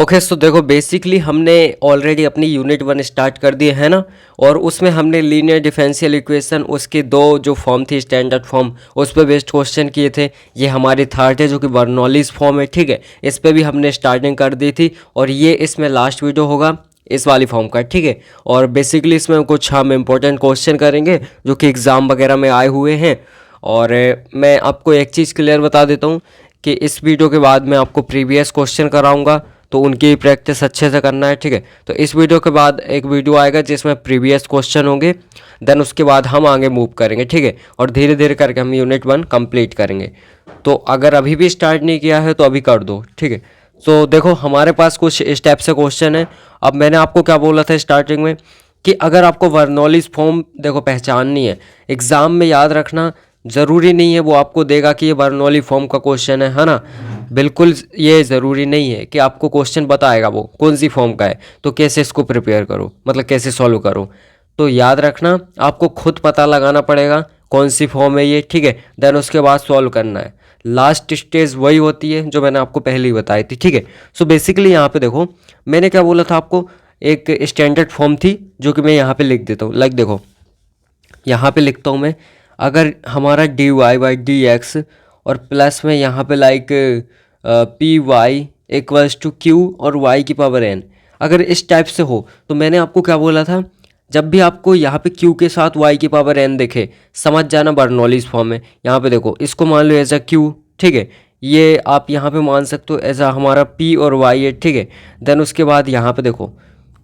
Okay so देखो basically हमने already अपनी यूनिट 1 स्टार्ट कर दी है ना। और उसमें हमने लीनियर डिफरेंशियल इक्वेशन उसके दो जो फॉर्म थी स्टैंडर्ड फॉर्म उस पर बेस्ड क्वेश्चन किए थे। ये हमारी थर्ड है जो कि बर्नौलीज फॉर्म है, ठीक है। इस पर भी हमने स्टार्टिंग कर दी थी और ये इसमें लास्ट वीडियो होगा इस वाली फॉर्म का, ठीक है। और बेसिकली इसमें कुछ हम इम्पोर्टेंट क्वेश्चन करेंगे जो कि एग्ज़ाम वगैरह में आए हुए हैं। और मैं आपको एक चीज़ क्लियर बता देता हूँ कि इस वीडियो के बाद मैं आपको प्रीवियस क्वेश्चन कराऊंगा, तो उनकी प्रैक्टिस अच्छे से करना है, ठीक है। तो इस वीडियो के बाद एक वीडियो आएगा जिसमें प्रीवियस क्वेश्चन होंगे, देन उसके बाद हम आगे मूव करेंगे, ठीक है। और धीरे धीरे करके हम यूनिट 1 कंप्लीट करेंगे। तो अगर अभी भी स्टार्ट नहीं किया है तो अभी कर दो, ठीक है। तो देखो हमारे पास कुछ स्टेप से क्वेश्चन है। अब मैंने आपको क्या बोला था स्टार्टिंग में कि अगर आपको बर्नौलीज फॉर्म देखो पहचाननी है, एग्ज़ाम में याद रखना ज़रूरी नहीं है वो आपको देगा कि ये बर्नौली फॉर्म का क्वेश्चन है ना। बिल्कुल ये ज़रूरी नहीं है कि आपको क्वेश्चन बताएगा वो कौन सी फॉर्म का है, तो कैसे इसको प्रिपेयर करो, मतलब कैसे सॉल्व करो। तो याद रखना आपको खुद पता लगाना पड़ेगा कौन सी फॉर्म है ये, ठीक है। देन उसके बाद सॉल्व करना है। लास्ट स्टेज वही होती है जो मैंने आपको पहले ही बताई थी, ठीक है। सो बेसिकली यहाँ पे देखो मैंने क्या बोला था आपको, एक स्टैंडर्ड फॉर्म थी जो कि मैं यहाँ पे लिख देता हूँ। लाइक देखो यहाँ पे लिखता हूँ मैं, अगर हमारा D Y by D X और प्लस में यहाँ पे like P Y equals to Q और वाई की पावर एन, अगर इस टाइप से हो तो मैंने आपको क्या बोला था, जब भी आपको यहाँ पे क्यू के साथ वाई की पावर एन देखे समझ जाना बर्नौलीज फॉर्म है। यहाँ पे देखो इसको मान लो एज अ क्यू, ठीक है। ये आप यहाँ पे मान सकते हो एज अ हमारा पी और वाई है, ठीक है। देन उसके बाद यहाँ पे देखो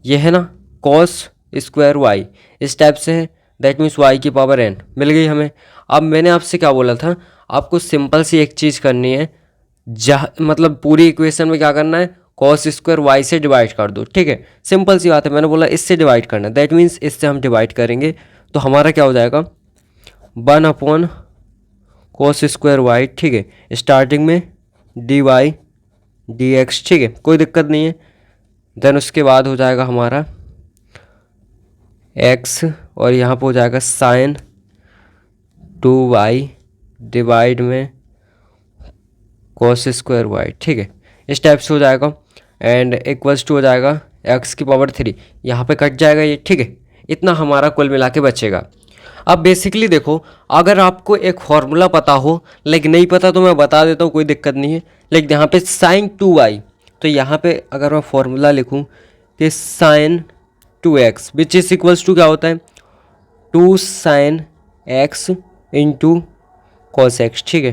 ये है ना कॉस स्क्वायर वाई, इस टाइप से है, दैट मीन्स वाई की पावर एन मिल गई हमें। अब मैंने आपसे क्या बोला था, आपको सिंपल सी एक चीज़ करनी है, जहाँ मतलब पूरी इक्वेशन में क्या करना है, कॉस स्क्वायर वाई से डिवाइड कर दो, ठीक है। सिंपल सी बात है, मैंने बोला इससे डिवाइड करना है, दैट मीन्स इससे हम डिवाइड करेंगे तो हमारा क्या हो जाएगा 1 कॉस स्क्वायर वाई, ठीक है। स्टार्टिंग में डी वाई डी एक्स, ठीक है, कोई दिक्कत नहीं है। देन उसके बाद हो जाएगा हमारा एक्स और यहाँ पे हो जाएगा साइन 2y डिवाइड में कॉस स्क्वायर वाई, ठीक है। इस टाइप से हो जाएगा एंड इक्वल्स टू हो जाएगा x की पावर 3, यहाँ पे कट जाएगा ये, ठीक है। इतना हमारा कुल मिला के बचेगा। अब बेसिकली देखो अगर आपको एक फॉर्मूला पता हो, लेकिन नहीं पता तो मैं बता देता हूँ, कोई दिक्कत नहीं है। लेकिन यहाँ पे साइन 2y, तो यहाँ पे अगर मैं फॉर्मूला लिखूँ कि sine 2x which is equals to क्या होता है 2 sine x into cos X, ठीक है।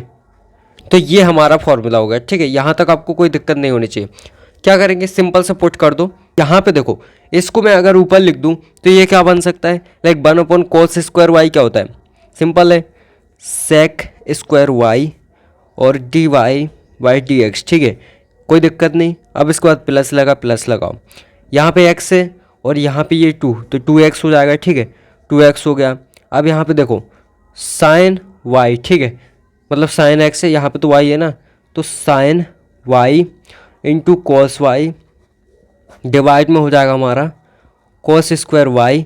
तो ये हमारा फॉर्मूला होगा, ठीक है। यहाँ तक आपको कोई दिक्कत नहीं होनी चाहिए। क्या करेंगे, सिंपल से पुट कर दो। यहाँ पे देखो इसको मैं अगर ऊपर लिख दूँ तो ये क्या बन सकता है, लाइक 1 कॉस स्क्वायर वाई क्या होता है, सिंपल है सेक स्क्वायर वाई और D Y by D x, ठीक है, कोई दिक्कत नहीं। अब इसके बाद प्लस लगा, प्लस लगाओ, यहाँ पे एक्स है और यहाँ पे ये 2, तो 2x हो जाएगा, ठीक है, 2x हो गया। अब यहाँ पे देखो साइन वाई, ठीक है, मतलब साइन एक्स है, यहाँ पे तो वाई है ना, तो sine Y into cos Y divide में हो जाएगा हमारा cos square Y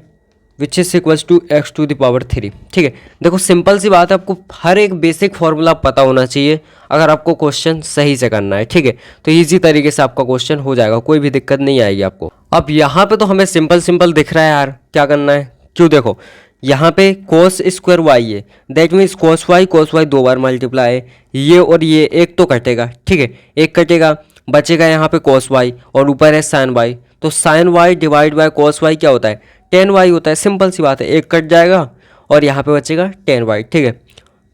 which is equals to X to the power 3, ठीक है। देखो सिंपल सी बात है, आपको हर एक बेसिक फॉर्मूला पता होना चाहिए अगर आपको क्वेश्चन सही से करना है, ठीक है। तो इजी तरीके से आपका क्वेश्चन हो जाएगा, कोई भी दिक्कत नहीं आएगी आपको। अब यहाँ पे तो हमें सिंपल सिंपल दिख रहा है यार, क्या करना है, क्यों देखो यहाँ पे कॉस स्क्वायर वाई है, दैट मीन्स कॉस वाई 2 बार मल्टीप्लाई है, ये और ये एक तो कटेगा, ठीक है, एक कटेगा, बचेगा यहाँ पे कॉस वाई और ऊपर है साइन वाई, तो sine Y divide by cos Y क्या होता है 10y होता है, सिंपल सी बात है, एक कट जाएगा और यहाँ पे बचेगा 10y, ठीक है।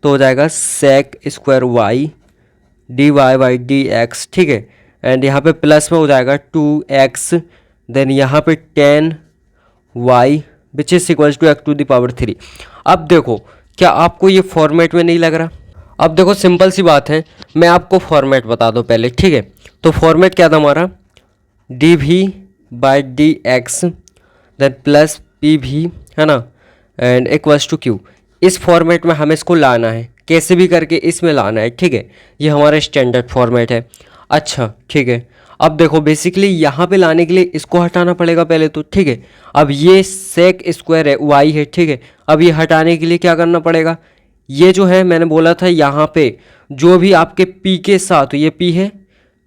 तो हो जाएगा sec square Y D Y by D x, ठीक है। एंड यहाँ पे प्लस में हो जाएगा 2x, देन यहाँ पे 10y which is equals to X to the power 3। अब देखो क्या आपको ये फॉर्मेट में नहीं लग रहा, अब देखो सिंपल सी बात है, मैं आपको फॉर्मेट बता दूँ पहले, ठीक है। तो फॉर्मेट क्या था हमारा D V by D X then plus P भी, है ना, एंड इक्वल्स टू क्यू। इस फॉर्मेट में हमें इसको लाना है, कैसे भी करके इसमें लाना है, ठीक है। ये हमारा स्टैंडर्ड फॉर्मेट है। अच्छा ठीक है, अब देखो बेसिकली यहाँ पे लाने के लिए इसको हटाना पड़ेगा पहले तो, ठीक है। अब ये सेक स्क्वायर है वाई है, ठीक है। अब ये हटाने के लिए क्या करना पड़ेगा, ये जो है मैंने बोला था यहाँ पे जो भी आपके पी के साथ, ये पी है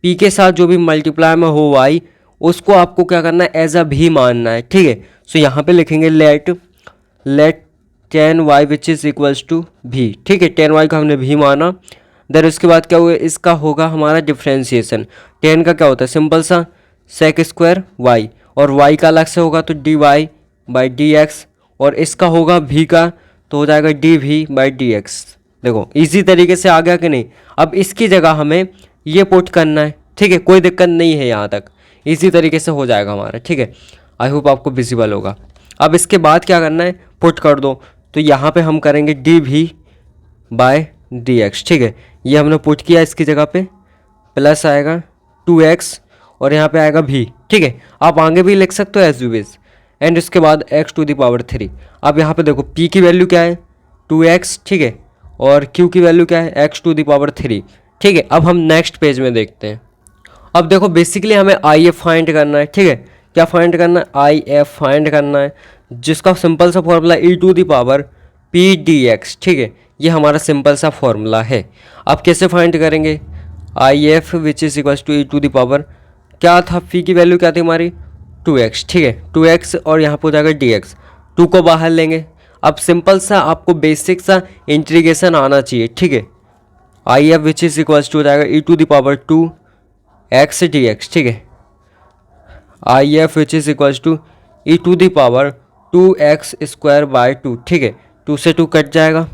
पी के साथ जो भी मल्टीप्लाई में हो वाई, उसको आपको क्या करना है, एज अ भी मानना है, ठीक है। सो यहाँ पे लिखेंगे let 10y which is equals to भी, ठीक है। 10y को हमने भी माना। देन उसके बाद क्या हुआ, इसका होगा हमारा डिफ्रेंशिएशन। 10 का क्या होता है, सिंपल सा सेक स्क्वायर वाई, और y का अलग से होगा तो D Y by D X, और इसका होगा v का तो हो जाएगा D V by D X. देखो इजी तरीके से आ गया कि नहीं। अब इसकी जगह हमें ये पुट करना है, ठीक है, कोई दिक्कत नहीं है, यहाँ तक इजी तरीके से हो जाएगा हमारा, ठीक है। आई होप आपको विजिबल होगा। अब इसके बाद क्या करना है, पुट कर दो। तो यहाँ पे हम करेंगे D V by D x, ठीक है। ये हमने पुट किया इसकी जगह पे, प्लस आएगा 2x और यहाँ पे आएगा भी, ठीक है। आप आगे भी लिख सकते हो एज यू विश। एंड इसके बाद x टू द पावर 3। अब यहाँ पे देखो p की वैल्यू क्या है 2x, ठीक है, और q की वैल्यू क्या है x टू द पावर 3, ठीक है। अब हम नेक्स्ट पेज में देखते हैं। अब देखो बेसिकली हमें आई एफ फाइंड करना है, ठीक है। क्या फाइंड करना है, आई एफ फाइंड करना है, जिसका सिंपल सा formula E to the power P D x, ठीक है। ये हमारा सिंपल सा फॉर्मूला है। अब कैसे फाइंड करेंगे, I F which is equals to E to the power, क्या था फी की वैल्यू क्या थी हमारी 2x, ठीक है, 2x और यहाँ पर हो जाएगा डी एक्स, 2 को बाहर लेंगे। अब सिंपल सा आपको बेसिक सा इंटीग्रेशन आना चाहिए, ठीक है। I F which is equals to हो जाएगा ई to the power 2x D x, ठीक है। I F which is equals to E to the power 2x square by 2, ठीक है, 2 से 2 कट जाएगा।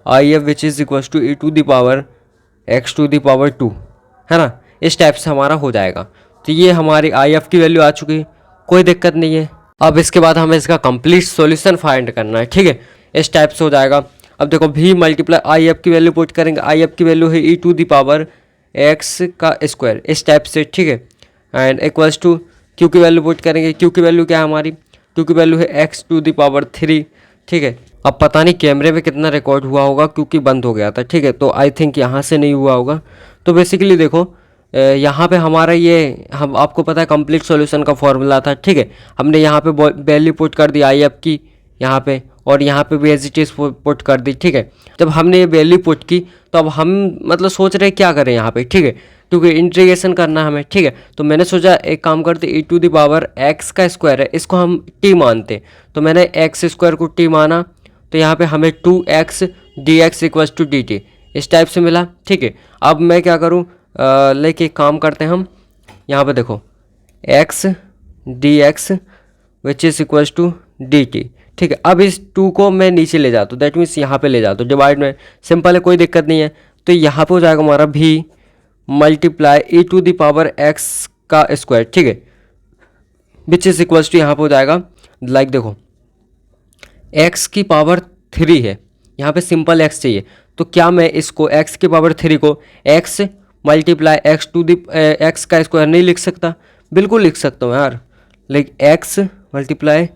I F which is equals to E to the power x to the power 2, है ना। इस type से हमारा हो जाएगा। तो ये हमारी आई एफ की वैल्यू आ चुकी है, कोई दिक्कत नहीं है। अब इसके बाद हमें इसका कंप्लीट सॉल्यूशन फाइंड करना है, ठीक है। इस टाइप से हो जाएगा। अब देखो भी मल्टीप्लाई आई एफ की वैल्यू पुट करेंगे, आई एफ की वैल्यू है ई टू द पावर एक्स का स्क्वायर, इस टाइप से, ठीक है। एंड इक्वल्स टू क्यू की वैल्यू पुट करेंगे, क्यू की वैल्यू क्या है हमारी, क्यू की वैल्यू है एक्स टू द पावर 3, ठीक है। अब पता नहीं कैमरे में कितना रिकॉर्ड हुआ होगा क्योंकि बंद हो गया था, ठीक है, तो आई थिंक यहाँ से नहीं हुआ होगा। तो बेसिकली देखो यहाँ पे हमारा ये, हम आपको पता है कंप्लीट सॉल्यूशन का फॉर्मूला था, ठीक है। हमने यहाँ पे वैल्यू पुट कर दी आई एफ की यहाँ पे, और यहाँ पे भी एज इट इज़ पुट कर दी, ठीक है। जब हमने ये वैल्यू पुट की तो अब हम मतलब सोच रहे क्या करें यहाँ पे, ठीक है, क्योंकि इंटीग्रेशन करना है हमें, ठीक है। तो मैंने सोचा एक काम करते, ई टू द पावर एक्स का स्क्वायर है, इसको हम टी मानते। तो मैंने एक्स स्क्वायर को टी माना, तो यहाँ पे हमें 2x D X equals to D T इस टाइप से मिला, ठीक है। अब मैं क्या करूँ, लेके काम करते हैं हम, यहाँ पे देखो x D X which is equals to D T, ठीक है। अब इस 2 को मैं नीचे ले जाता हूँ, दैट मीन्स यहाँ पे ले जाता हूँ, डिवाइड में सिंपल है, कोई दिक्कत नहीं है। तो यहाँ पे हो जाएगा हमारा भी multiply E to the power x का स्क्वायर, ठीक है, विच इज़ इक्वल्स टू यहाँ पे हो जाएगा लाइक देखो x की पावर 3 है, यहाँ पे सिंपल x चाहिए। तो क्या मैं इसको x की पावर 3 को x multiply X to the X का स्क्वायर नहीं लिख सकता, बिल्कुल लिख सकता हूँ यार, लाइक x मल्टीप्लाई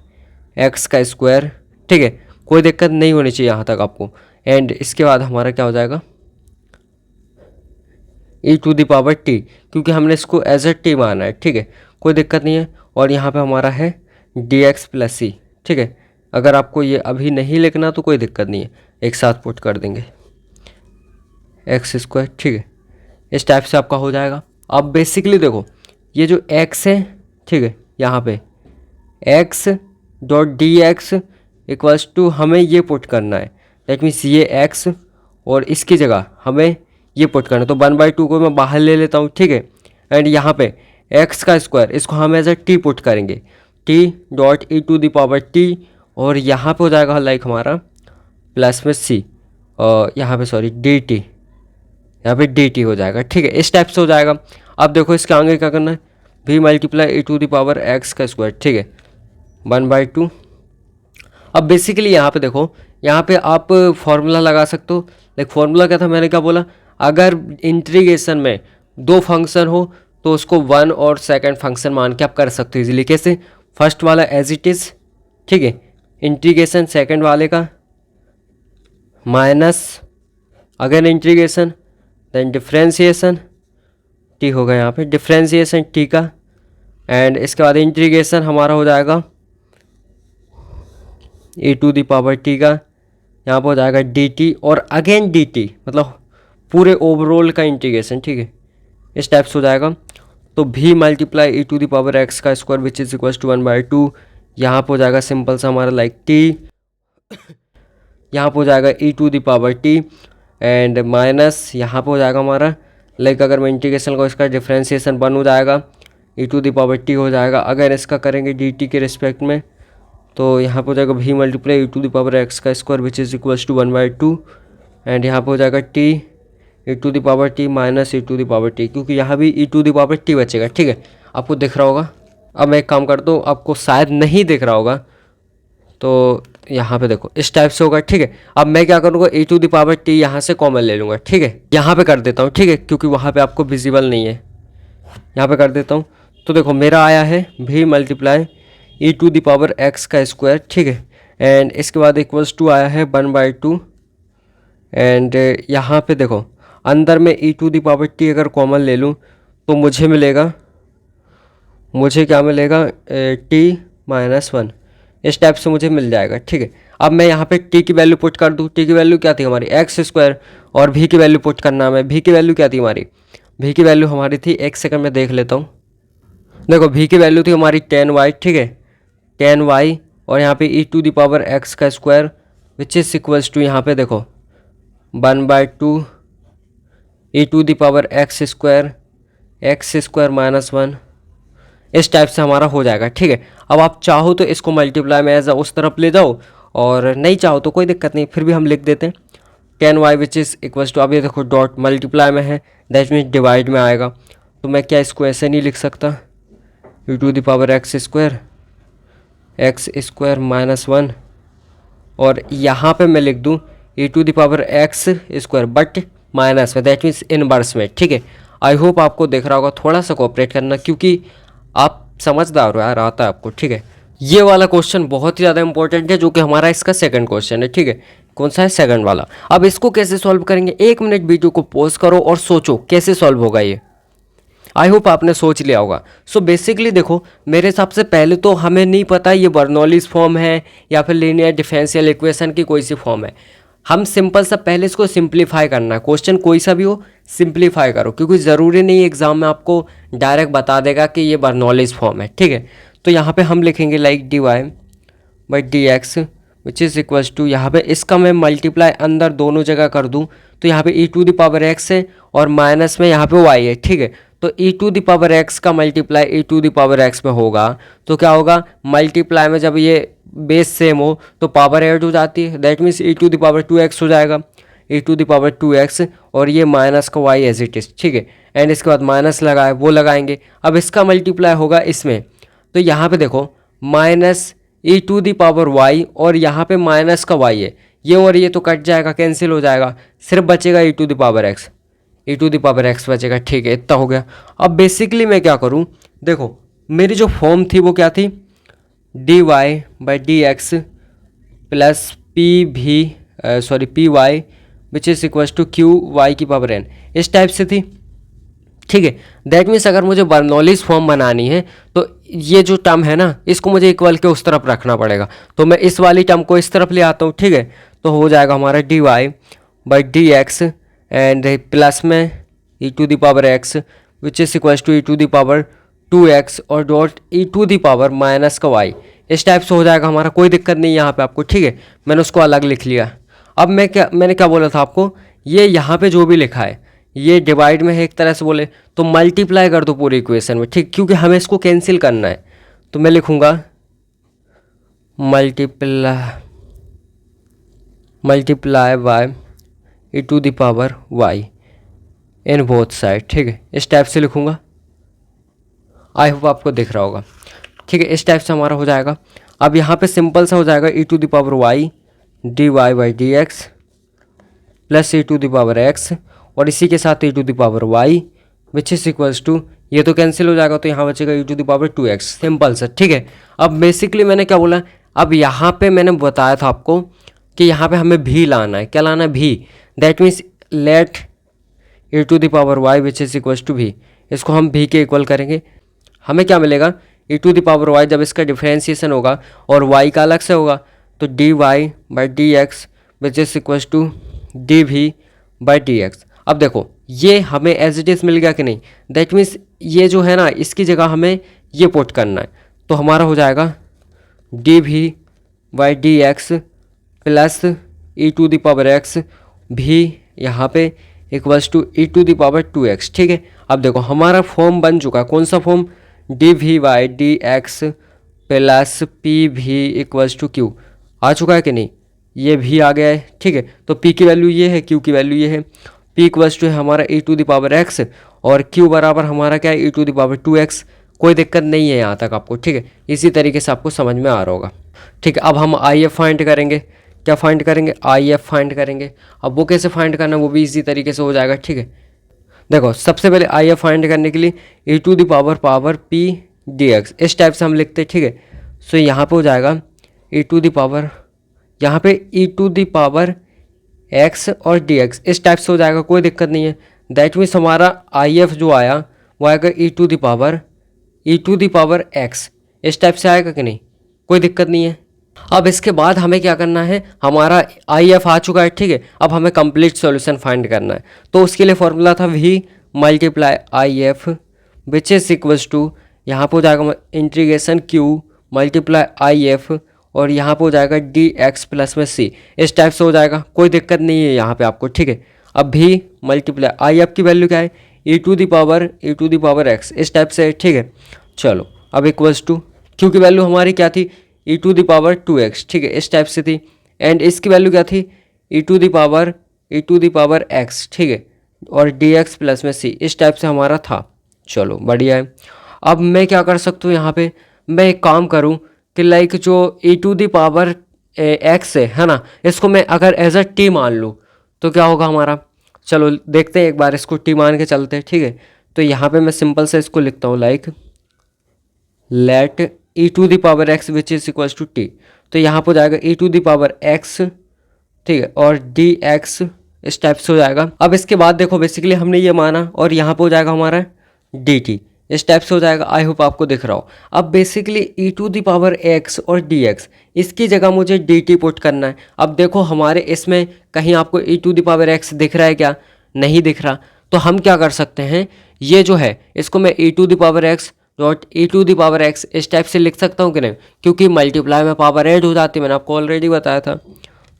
एक्स का स्क्वायर, ठीक है, कोई दिक्कत नहीं होनी चाहिए यहाँ तक आपको। एंड इसके बाद हमारा क्या हो जाएगा ई टू द पावर टी, क्योंकि हमने इसको एज ए टी माना है, ठीक है, कोई दिक्कत नहीं है। और यहाँ पे हमारा है डी एक्स प्लस सी, ठीक है। अगर आपको ये अभी नहीं लिखना तो कोई दिक्कत नहीं है, एक साथ पुट कर देंगे एक्स स्क्वायर, ठीक है, इस टाइप से आपका हो जाएगा। अब बेसिकली देखो ये जो x है, ठीक है, यहाँ पे x dot D X equals to हमें ये पुट करना है, दैट मीन्स ये x और इसकी जगह हमें ये पुट करना है। तो 1/2 को मैं बाहर ले लेता हूँ, ठीक है। एंड यहाँ पे x का स्क्वायर, इसको हम एज ए टी पुट करेंगे, t dot E to the power t, और यहाँ पे हो जाएगा लाइक हमारा प्लस में c, और यहाँ पे सॉरी डी टी, यहाँ पे डी टी हो जाएगा, ठीक है, इस टाइप से हो जाएगा। अब देखो इसके आगे क्या करना है, भी multiply E to the power x का स्क्वायर, ठीक है, 1/2। अब बेसिकली यहाँ पे देखो, यहाँ पे आप फॉर्मूला लगा सकते हो। लाइक फॉर्मूला क्या था, मैंने क्या बोला, अगर इंटीग्रेशन में 2 फंक्शन हो तो उसको 1 और सेकंड फंक्शन मान के आप कर सकते हो इजीली। कैसे, फर्स्ट वाला एज इट इज़, ठीक है, इंटीग्रेशन सेकंड वाले का minus again integration, then differentiation T होगा यहाँ पे, डिफ्रेंशिएशन टी का, एंड इसके बाद इंटीग्रेशन हमारा हो जाएगा ई टू द पावर टी का, यहाँ पर हो जाएगा डी टी और अगेन डी टी, मतलब पूरे ओवरऑल का इंटीग्रेशन, ठीक है, इस टाइप से हो जाएगा। तो भी multiply E to the power x का square which is equal to 1/2, यहाँ पे हो जाएगा सिंपल सा हमारा लाइक टी, यहाँ पे हो जाएगा ई to the power t and minus यहाँ पे हो जाएगा हमारा लाइक अगर मैं इंटीग्रेशन को इसका डिफ्रेंशिएशन 1 हो जाएगा, ई टू द पावर टी हो जाएगा। अगर इसका करेंगे डी टी के रिस्पेक्ट में तो यहाँ पे हो जाएगा भी multiply E to the power x का square which is equals to 1/2 and यहाँ पे हो जाएगा t e to the power t minus E to the power t, क्योंकि यहाँ भी e to the power t बचेगा। ठीक है, आपको दिख रहा होगा। अब मैं एक काम करता हूँ, आपको शायद नहीं दिख रहा होगा तो यहाँ पे देखो इस टाइप से होगा। ठीक है, अब मैं क्या करूँगा, ई टू द पावर टी यहाँ से कॉमन ले लूँगा। ठीक है, यहाँ पे कर देता हूँ। ठीक है, क्योंकि वहाँ पे आपको विजिबल नहीं है, यहाँ पे कर देता हूँ। तो देखो मेरा आया है भी multiply E to the power x का स्क्वायर। ठीक है, एंड इसके बाद इक्वल्स टू आया है 1/2 एंड यहाँ पे देखो अंदर में e to the power T अगर कॉमन ले लूँ तो मुझे मिलेगा, मुझे क्या मिलेगा, टी -1 इस टाइप से मुझे मिल जाएगा। ठीक है, अब मैं यहाँ पे टी की वैल्यू पुट कर दूँ। टी की वैल्यू क्या थी हमारी एक्स स्क्वायर, और भी की वैल्यू पुट करना है। भी की वैल्यू क्या थी हमारी, भी की वैल्यू हमारी थी, एक सेकंड में देख लेता हूँ। देखो भी की वैल्यू थी हमारी 10y। ठीक है, 10y और यहाँ पे e to the power x का square which is equals to यहाँ पे देखो 1/2 e to the power x square -1 इस टाइप से हमारा हो जाएगा। ठीक है, अब आप चाहो तो इसको मल्टीप्लाई में एज उस तरफ ले जाओ, और नहीं चाहो तो कोई दिक्कत नहीं, फिर भी हम लिख देते हैं 10y which is equals to, अब ये देखो डॉट मल्टीप्लाई में है दैट मीन्स डिवाइड में आएगा। तो मैं क्या इसको ऐसे नहीं लिख सकता, e to the power x square -1 और यहाँ पे मैं लिख दूँ e to the power x square but minus में, दैट मीन्स इनवर्स में। ठीक है, आई होप आपको दिख रहा होगा, थोड़ा सा कोऑपरेट करना क्योंकि आप समझदार हो यार, आता है आपको। ठीक है, ये वाला क्वेश्चन बहुत ही ज़्यादा इंपॉर्टेंट है जो कि हमारा इसका सेकंड क्वेश्चन है। ठीक है, कौन सा है, सेकंड वाला। अब इसको कैसे सॉल्व करेंगे, 1 मिनट वीडियो को पॉज करो और सोचो कैसे सॉल्व होगा ये। आई होप आपने सोच लिया होगा। सो बेसिकली देखो मेरे हिसाब से पहले तो हमें नहीं पता ये बर्नौलीज फॉर्म है या फिर लीनियर डिफरेंशियल इक्वेशन की कोई सी फॉर्म है। हम सिंपल सा पहले इसको सिंप्लीफाई करना है, क्वेश्चन कोई सा भी हो सिंप्लीफाई करो, क्योंकि ज़रूरी नहीं एग्जाम में आपको डायरेक्ट बता देगा कि ये बर्नौलीज फॉर्म है। ठीक है, तो यहाँ पे हम लिखेंगे like dy/dx which is equals to, यहाँ पे इसका मैं मल्टीप्लाई अंदर दोनों जगह कर दूँ तो यहाँ पे e to the power x है और माइनस में यहाँ पे y है। ठीक है, तो ई टू द पावर एक्स का multiply E to the power X में होगा तो क्या होगा, मल्टीप्लाई में जब ये बेस सेम हो तो पावर ऐड हो जाती है, that means E to the power 2x हो जाएगा, ई टू द पावर 2x और ये माइनस का y एज इट इज़। ठीक है, एंड इसके बाद माइनस लगाए वो लगाएंगे। अब इसका मल्टीप्लाई होगा इसमें, तो यहाँ पे देखो minus E to the power y और यहाँ पे माइनस का y है, ये और ये तो कट जाएगा, कैंसिल हो जाएगा, सिर्फ बचेगा e to the power x, e to the power x बचेगा। ठीक है, इतना हो गया। अब बेसिकली मैं क्या करूँ, देखो मेरी जो फॉर्म थी वो क्या थी, dy/dx plus py which is equals to qy की पावर n इस टाइप से थी। ठीक है, दैट मीन्स अगर मुझे बर्नौलीज फॉर्म बनानी है तो ये जो टर्म है ना इसको मुझे इक्वल के उस तरफ रखना पड़ेगा, तो मैं इस वाली टर्म को इस तरफ ले आता हूँ। ठीक है, तो हो जाएगा हमारा dy/dx एंड प्लस में e to the power x which is equals to E to the power 2x और dot E to the power minus का y इस टाइप से हो जाएगा हमारा, कोई दिक्कत नहीं यहाँ पे आपको। ठीक है, मैंने उसको अलग लिख लिया। अब मैंने क्या बोला था आपको, ये यहाँ पे जो भी लिखा है ये डिवाइड में है एक तरह से बोले तो मल्टीप्लाई कर दो पूरी इक्वेशन में। ठीक, क्योंकि हमें इसको कैंसिल करना है तो मैं लिखूँगा multiply by E to the power y in both side. ठीक है, इस टाइप से लिखूँगा, आई होप आपको दिख रहा होगा। ठीक है, इस टाइप से हमारा हो जाएगा। अब यहाँ पे सिंपल सा हो जाएगा ई to the power y dy/dx plus E to the power x और इसी के साथ e to the power y which is equals to, ये तो कैंसिल हो जाएगा तो यहाँ बचेगा e to the power 2x, simple सा। ठीक है, अब बेसिकली मैंने क्या बोला, अब यहाँ पे मैंने बताया था आपको कि यहाँ पे हमें भी लाना है, क्या लाना है, भी, that means let E to the power y which is equals to भी, इसको हम भी के इक्वल करेंगे, हमें क्या मिलेगा, ई टू द पावर y जब इसका डिफ्रेंशिएशन होगा और y का अलग से होगा तो dy/dx which is equals to dv/dx। अब देखो ये हमें एज इट इज़ मिल गया कि नहीं। दैट मीन्स ये जो है ना, इसकी जगह हमें ये पुट करना है। तो हमारा हो जाएगा D V by D X plus E to the power X भी यहाँ पे equals to E to the power 2x। ठीक है, अब देखो हमारा फॉर्म बन चुका है। कौन सा form? D V by D X plus P भी इक्वल्स टू क्यू आ चुका है कि नहीं। ये भी आ गया है। ठीक है, तो पी की वैल्यू ये है, क्यू की वैल्यू ये है। पी इक्वल्स टू है हमारा ई टू द पावर एक्स और क्यू बराबर हमारा क्या है, ई टू द पावर 2x। कोई दिक्कत नहीं है यहाँ तक आपको। ठीक है, इसी तरीके से आपको समझ में आ रहा होगा। ठीक है, अब हम आई एफ फाइंड करेंगे। क्या फाइंड करेंगे? आई एफ फाइंड करेंगे। अब वो कैसे फाइंड करना है वो भी इसी तरीके से हो जाएगा। ठीक है, देखो सबसे पहले आई एफ फाइंड करने के लिए e to the power P D x इस टाइप से हम लिखते हैं। ठीक है, सो यहाँ पे हो जाएगा ई टू द पावर, यहाँ पे e to the power X और डी एक्स इस टाइप से हो जाएगा। कोई दिक्कत नहीं है। दैट मीन्स हमारा आई एफ जो आया वो आएगा ई टू द पावर एक्स इस टाइप से आएगा कि नहीं। कोई दिक्कत नहीं है। अब इसके बाद हमें क्या करना है, हमारा आई एफ आ चुका है। ठीक है, अब हमें कंप्लीट सॉल्यूशन फाइंड करना है। तो उसके लिए फॉर्मूला था V multiply I F which is equals to, यहाँ पर हो जाएगा integration Q multiply I F और यहाँ पे हो जाएगा डी एक्स प्लस में सी इस टाइप से हो जाएगा। कोई दिक्कत नहीं है यहाँ पे आपको। ठीक है, अब भी मल्टीप्लाई आई एफ की वैल्यू क्या है, ई टू द पावर एक्स इस टाइप से है। ठीक है, चलो अब इक्वल्स टू क्यू की वैल्यू हमारी क्या थी, ई टू द पावर 2x। ठीक है, इस टाइप से थी। एंड इसकी वैल्यू क्या थी, ई टू द पावर एक्स। ठीक है, और डी एक्स प्लस में सी इस टाइप से हमारा था। चलो बढ़िया है। अब मैं क्या कर सकता हूँ यहाँ पे, मैं एक काम करूँ कि लाइक जो ई टू द पावर एक्स है ना, इसको मैं अगर एज अ टी मान लूँ तो क्या होगा हमारा। चलो देखते हैं एक बार, इसको टी मान के चलते हैं। ठीक है, तो यहाँ पे मैं सिंपल से इसको लिखता हूँ like let E to the power x which is equals to T. तो यहाँ पर हो जाएगा ई टू द पावर एक्स, ठीक है, और डी एक्स इस टाइप से हो जाएगा। अब इसके बाद देखो बेसिकली हमने ये माना और यहाँ पे हो जाएगा हमारा डी टी इस टाइप से हो जाएगा। आई होप आपको दिख रहा हो। अब basically E to the power X और डी एक्स इसकी जगह मुझे डी टी पुट करना है। अब देखो हमारे इसमें कहीं आपको ई टू द पावर एक्स दिख रहा है क्या? नहीं दिख रहा। तो हम क्या कर सकते हैं, ये जो है इसको मैं e to the power x dot E to the power x इस टाइप से लिख सकता हूँ कि नहीं, क्योंकि मल्टीप्लाई में पावर ऐड हो जाती है, मैंने आपको ऑलरेडी बताया था।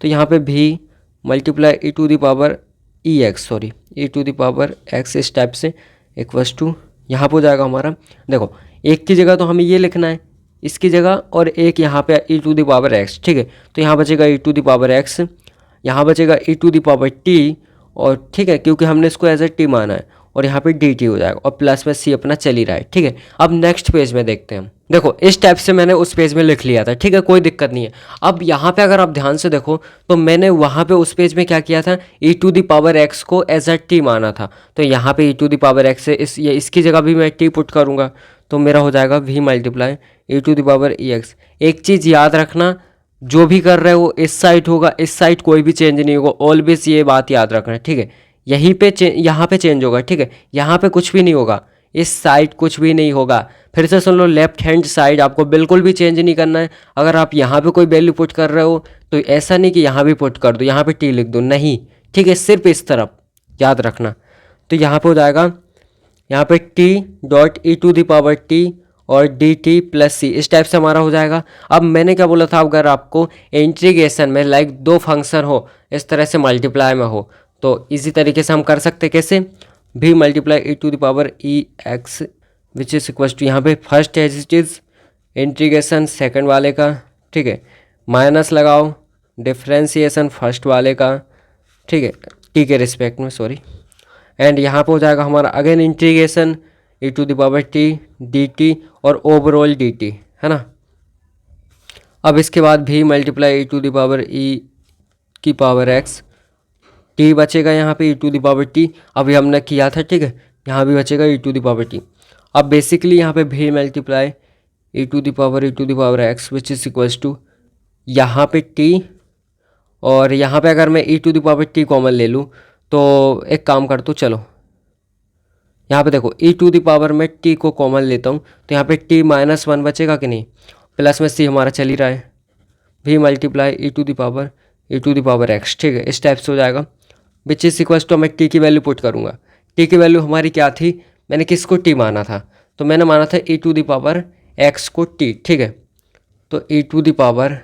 तो यहाँ पे भी multiply E to the power E X sorry E to the power x इस टाइप से इक्वल्स टू यहाँ पर हो जाएगा हमारा। देखो एक की जगह तो हमें ये लिखना है इसकी जगह, और एक यहाँ पे e to the power x. ठीक है, तो यहाँ बचेगा e to the power x, यहाँ बचेगा e to the power t, और ठीक है क्योंकि हमने इसको एज ए टी माना है, और यहाँ पे डी टी हो जाएगा, और प्लस में सी अपना चल ही रहा है। ठीक है, अब नेक्स्ट पेज में देखते हैं हम। देखो इस टाइप से मैंने उस पेज में लिख लिया था। ठीक है, कोई दिक्कत नहीं है। अब यहाँ पे अगर आप ध्यान से देखो तो मैंने वहाँ पे उस पेज में क्या किया था, ई टू द पावर एक्स को एज अ टी माना था। तो यहाँ पे e to the power x से इसकी जगह भी मैं टी पुट करूँगा, तो मेरा हो जाएगा V multiply E to the power E X. एक चीज़ याद रखना, जो भी कर रहे हो इस साइड होगा, इस साइड कोई भी चेंज नहीं होगा। ऑलवेज ये बात याद रखना है। ठीक है, यहीं पे यहाँ पे चेंज होगा। ठीक है, यहाँ पे कुछ भी नहीं होगा, इस साइड कुछ भी नहीं होगा। फिर से सुन लो, लेफ्ट हैंड साइड आपको बिल्कुल भी चेंज नहीं करना है। अगर आप यहाँ पे कोई वैल्यू पुट कर रहे हो तो ऐसा नहीं कि यहाँ भी पुट कर दो, यहाँ पे टी लिख दो, नहीं। ठीक है, सिर्फ इस तरफ याद रखना। तो यहाँ पे हो जाएगा, यहाँ पे t dot E to the power t और डी टी प्लस सी इस टाइप से हमारा हो जाएगा। अब मैंने क्या बोला था, अगर आपको इंटीग्रेशन में लाइक दो फंक्शन हो इस तरह से मल्टीप्लाई में हो तो इसी तरीके से हम कर सकते हैं। कैसे? भी multiply E to the power E x which is equals to, यहाँ पे first as it is integration second वाले का, ठीक है, माइनस लगाओ डिफ्रेंसिएशन फर्स्ट वाले का, ठीक है, टी के रिस्पेक्ट में सॉरी, एंड यहाँ पे हो जाएगा हमारा again integration e to the power t d t और ओवरऑल डी टी, है ना। अब इसके बाद भी multiply E to the power e की पावर एक्स, टी बचेगा यहाँ पे e to the power t, अभी हमने किया था। ठीक है, यहाँ भी बचेगा e to the power t. अब बेसिकली यहाँ पे भी multiply E to the power x which is equals to यहाँ पे टी, और यहाँ पे अगर मैं e to the power t common ले लूँ तो एक काम कर दो, चलो यहाँ पे देखो ई टू द पावर में टी को कॉमन लेता हूँ तो यहाँ पे टी माइनस वन बचेगा कि नहीं, प्लस में सी हमारा चल ही रहा है, भी multiply E to the power x. ठीक है, इस टाइप से हो जाएगा विच इज इक्वल्स टू, मैं टी की वैल्यू पुट करूँगा टी की वैल्यू हमारी क्या थी, मैंने किसको टी माना था, तो मैंने माना था ई टू द पावर एक्स को टी, ठीक है। तो ई टू द पावर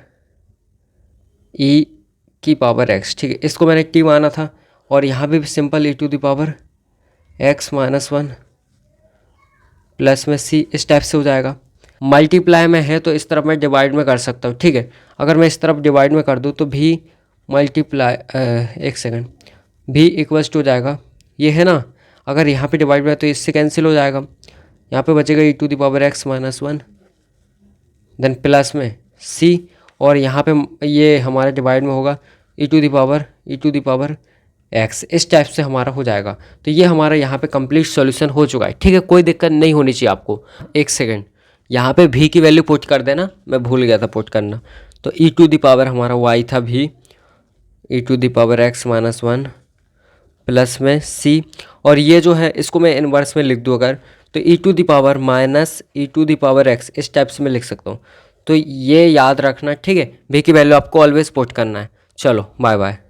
ई की पावर एक्स, ठीक है, इसको मैंने टी माना था। और यहाँ पे भी simple e to the power x minus one plus में सी, इस टाइप से हो जाएगा। मल्टीप्लाई में है तो इस तरफ मैं डिवाइड में कर सकता हूँ, ठीक है। अगर मैं इस तरफ डिवाइड में कर दूँ तो भी मल्टीप्लाई, एक सेकंड, भी इक्वल्स टू हो जाएगा, ये है ना। अगर यहाँ पे डिवाइड में है तो इससे कैंसिल हो जाएगा, यहाँ पे बचेगा e to the power x minus one, then plus में सी, और यहाँ पे ये हमारे डिवाइड में होगा ई टू द पावर एक्स, इस टाइप से हमारा हो जाएगा। तो ये हमारा यहाँ पे कंप्लीट सॉल्यूशन हो चुका है, ठीक है। कोई दिक्कत नहीं होनी चाहिए आपको। एक सेकंड, यहाँ पे भी की वैल्यू पुट कर देना, मैं भूल गया था पुट करना। तो ई टू द पावर हमारा वाई था भी, e to the power x minus one plus में सी, और ये जो है इसको मैं इनवर्स में लिख दूँ अगर, तो ई to the power minus E to the power x, इस टाइप से मैं लिख सकता हूँ। तो ये याद रखना, ठीक है। भी की वैल्यू आपको ऑलवेज पुट करना है। चलो बाय बाय।